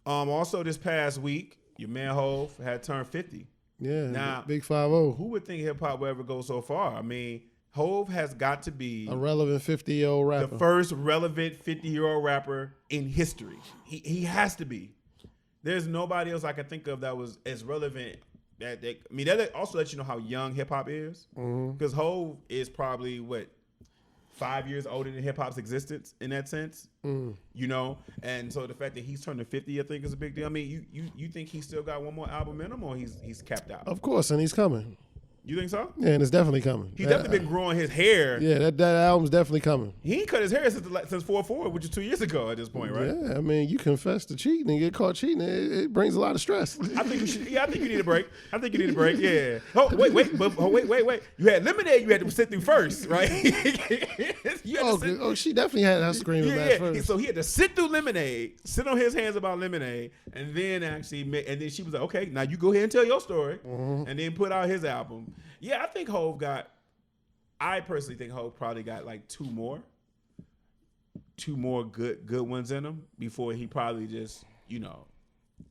Also this past week, your man Hov had turned 50. Yeah, now big 5-0. Who would think hip hop will ever go so far? I mean, Hov has got to be a relevant 50-year-old rapper. The first relevant 50-year-old rapper in history. He has to be. There's nobody else I can think of that was as relevant. That also lets you know how young hip hop is. Because Hov is probably 5 years older than hip hop's existence in that sense. You know, and so the fact that he's turning 50, I think, is a big deal. I mean, you think he's still got one more album in him, or he's capped out? Of course, and he's coming. You think so? Yeah, and it's definitely coming. He's definitely been growing his hair. Yeah, that album's definitely coming. He ain't cut his hair since 4/4, which is 2 years ago at this point, right? Yeah, I mean, you confess to cheating and get caught cheating. It brings a lot of stress. I think you should. Yeah, I think you need a break. Yeah. Oh, wait. You had Lemonade. You had to sit through first, right? She definitely had her screaming match first. So he had to sit through Lemonade, sit on his hands about Lemonade, and then she was like, okay, now you go ahead and tell your story, and then put out his album. Yeah, I personally think Hov probably got like two more good ones in him before he probably just,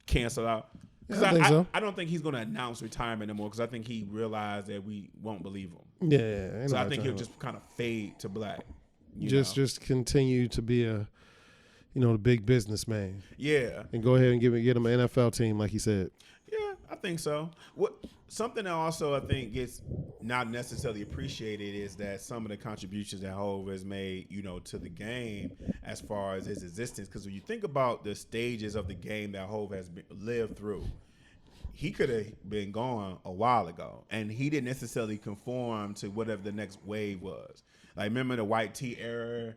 cancel out. Yeah, I don't think he's going to announce retirement anymore because I think he realized that we won't believe him. Yeah. So I think he'll just kind of fade to black. Just continue to be the big businessman. Yeah. And go ahead and get him an NFL team like he said. Yeah, I think so. Something that also I think gets not necessarily appreciated is that some of the contributions that Hov has made, to the game as far as his existence. Because when you think about the stages of the game that Hov has lived through, he could have been gone a while ago, and he didn't necessarily conform to whatever the next wave was. Like, remember the white tee era,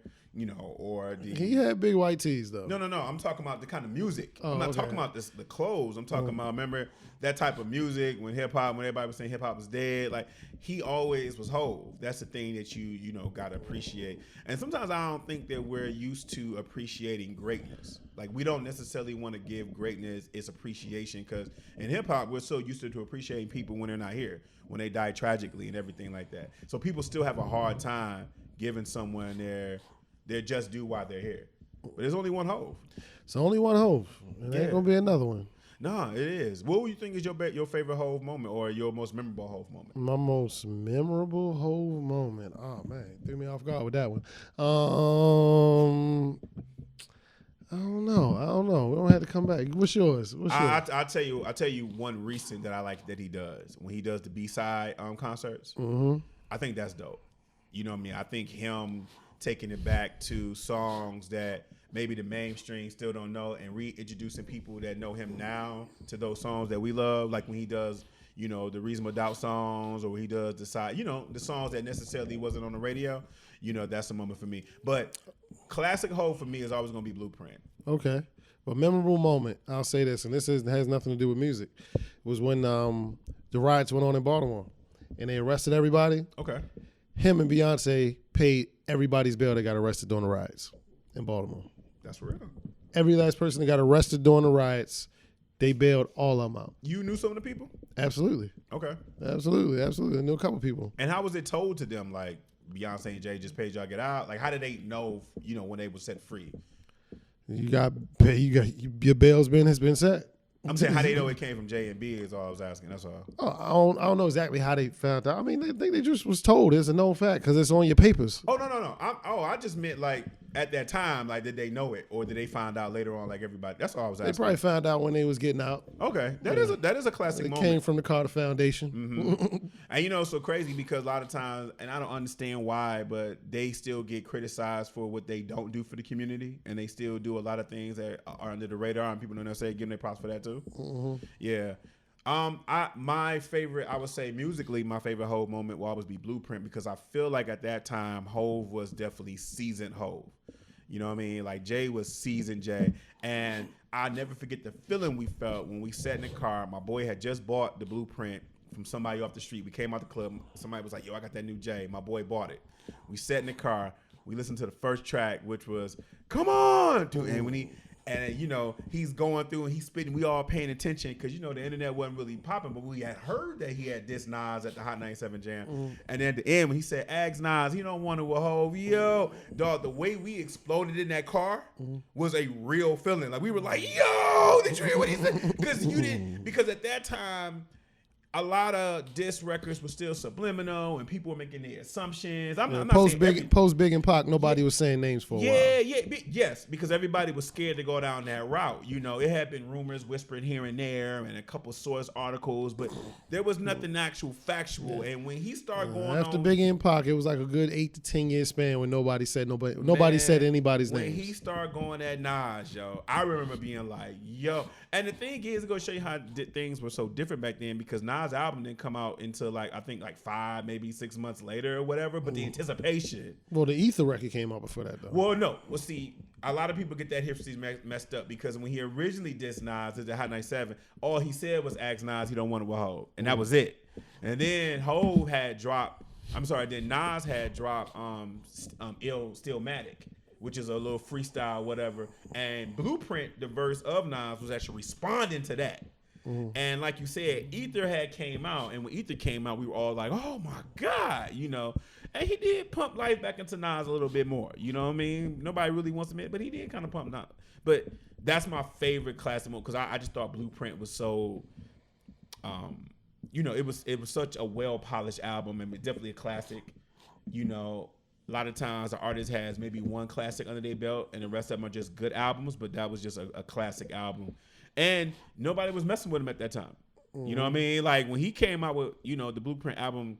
or the... He had big white tees, though. No. I'm talking about the kind of music. I'm not talking about the clothes. I'm talking about, remember, that type of music when everybody was saying hip-hop was dead. Like, he always was Hov. That's the thing that you got to appreciate. And sometimes I don't think that we're used to appreciating greatness. Like, we don't necessarily want to give greatness its appreciation because in hip-hop, we're so used to appreciating people when they're not here, when they die tragically and everything like that. So people still have a hard time giving someone their just due while they're here. But there's only one Hov. It's only one Hov. And there ain't going to be another one. No, it is. What do you think is your favorite Hov moment or your most memorable Hov moment? My most memorable Hov moment. Oh, man. Threw me off guard with that one. I don't know. We don't have to come back. What's yours? I'll tell you one recent that I like that he does. When he does the B-side concerts, I think that's dope. You know what I mean? I think him taking it back to songs that maybe the mainstream still don't know and reintroducing people that know him now to those songs that we love, like when he does, the Reasonable Doubt songs, or when he does the songs that necessarily wasn't on the radio, that's a moment for me. But classic Hov for me is always going to be Blueprint. Okay. But memorable moment, I'll say this, and this has nothing to do with music, was when the riots went on in Baltimore and they arrested everybody. Okay. Him and Beyonce paid everybody's bail that got arrested during the riots in Baltimore. That's real. Every last person that got arrested during the riots, they bailed all of them out. You knew some of the people? Absolutely. Okay. Absolutely. I knew a couple people. And how was it told to them, like, Beyonce and Jay just paid y'all get out? Like, how did they know, when they were set free? Your bail's has been set. I'm saying how they know it came from J and B is all I was asking. That's all. Oh, I don't know exactly how they found out. I mean, I think they just was told. It's a known fact because it's on your papers. Oh, no. I just meant like at that time, like did they know it or did they find out later on like everybody? That's all I was asking. They probably found out when they was getting out. Okay. That is a classic moment. It came from the Carter Foundation. Mm-hmm. And it's so crazy because a lot of times, and I don't understand why, but they still get criticized for what they don't do for the community, and they still do a lot of things that are under the radar, and people don't necessarily give them their props for that too. Mm-hmm. Yeah. My favorite, I would say musically, my favorite Hov moment will always be Blueprint because I feel like at that time Hov was definitely seasoned Hov. You know what I mean? Like Jay was seasoned Jay, and I never forget the feeling we felt when we sat in the car. My boy had just bought the Blueprint from somebody off the street. We came out the club. Somebody was like, "Yo, I got that new Jay." My boy bought it. We sat in the car. We listened to the first track, which was "Come On," dude. And And, you know, he's going through and he's spitting. We all paying attention because, you know, the internet wasn't really popping, but we had heard that he had dissed Nas at the Hot 97 Jam. And then at the end, when he said, Ask Nas, he don't want to Hov. Yo, dog, the way we exploded in that car was a real feeling. Like, we were like, yo, did you hear what he said? Because at that time, a lot of diss records were still subliminal and people were making their assumptions. I'm not post Big and Pac, nobody was saying names for a while. Yes, because everybody was scared to go down that route. You know, it had been rumors whispered here and there and a couple source articles, but there was nothing actual factual. And when he started going after on, Big and Pac, it was like a good 8 to 10 year span when nobody said anybody's name. When he started going at Nas, yo, I remember being like, yo. And the thing is, it's gonna show you how things were so different back then because Nas' album didn't come out until like I think like 5, maybe 6 months later or whatever. But the anticipation. Well, the Ether record came out before that though. Well, no. Well, see, a lot of people get that history messed up because when he originally dissed Nas at the Hot 97, all he said was ask Nas he don't want to Hov, and that was it. And then Hov had dropped. Then Nas had dropped Stillmatic, which is a little freestyle, whatever. And Blueprint, the verse of Nas, was actually responding to that. And like you said, Ether had came out, and when Ether came out, we were all like, "Oh my God," you know. And he did pump life back into Nas a little bit more. You know what I mean? Nobody really wants to admit, but he did kind of pump Nas. But that's my favorite classic mode because I just thought Blueprint was so, you know, it was such a well polished album and definitely a classic. You know, a lot of times the artist has maybe one classic under their belt, and the rest of them are just good albums. But that was just a classic album. And nobody was messing with him at that time. You know what I mean? Like when he came out with, you know, the Blueprint album,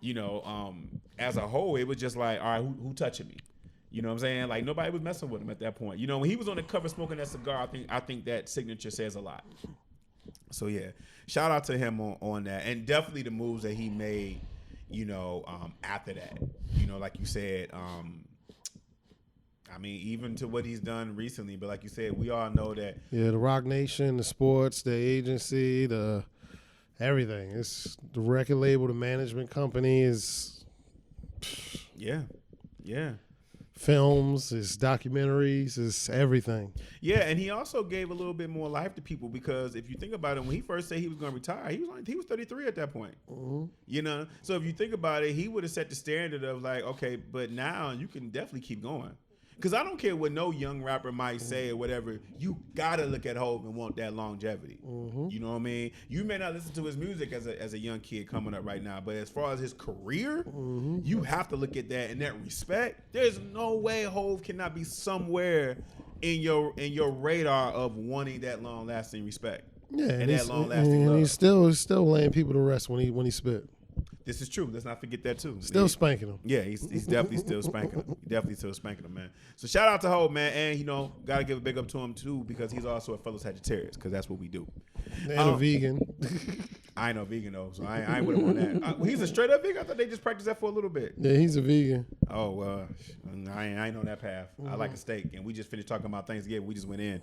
you know, as a whole, it was just like, all right, who touching me? You know what I'm saying? Like nobody was messing with him at that point. You know, when he was on the cover smoking that cigar, I think that signature says a lot. So yeah, shout out to him on that. And definitely the moves that he made, you know, after that. You know, like you said, I mean, even to what he's done recently, but like you said, we all know that. Yeah, the Rock Nation, the sports, the agency, the everything. It's the record label, the management company is. Yeah. Films, his documentaries, his everything. Yeah, and he also gave a little bit more life to people because if you think about it, when he first said he was going to retire, he was 33 at that point. You know, so if you think about it, he would have set the standard of like, okay, but now you can definitely keep going. Because I don't care what no young rapper might say or whatever. You got to look at Hov and want that longevity. You know what I mean? You may not listen to his music as a young kid coming up right now, but as far as his career, you have to look at that in that respect. There's no way Hov cannot be somewhere in your radar of wanting that long-lasting respect. Yeah, and that long-lasting love. He's still laying people to rest when he spit. This is true. Let's not forget that too. Still spanking him. Yeah, he's definitely still spanking him. Definitely still spanking him, man. So shout out to Hov, man, and you know, gotta give a big up to him too because he's also a fellow Sagittarius because that's what we do. And a vegan. I ain't no vegan though, so I ain't with him on that. He's a straight up vegan. I thought they just practiced that for a little bit. Yeah, he's a vegan. Oh well, I ain't on that path. I like a steak, and we just finished talking about Thanksgiving. We just went in.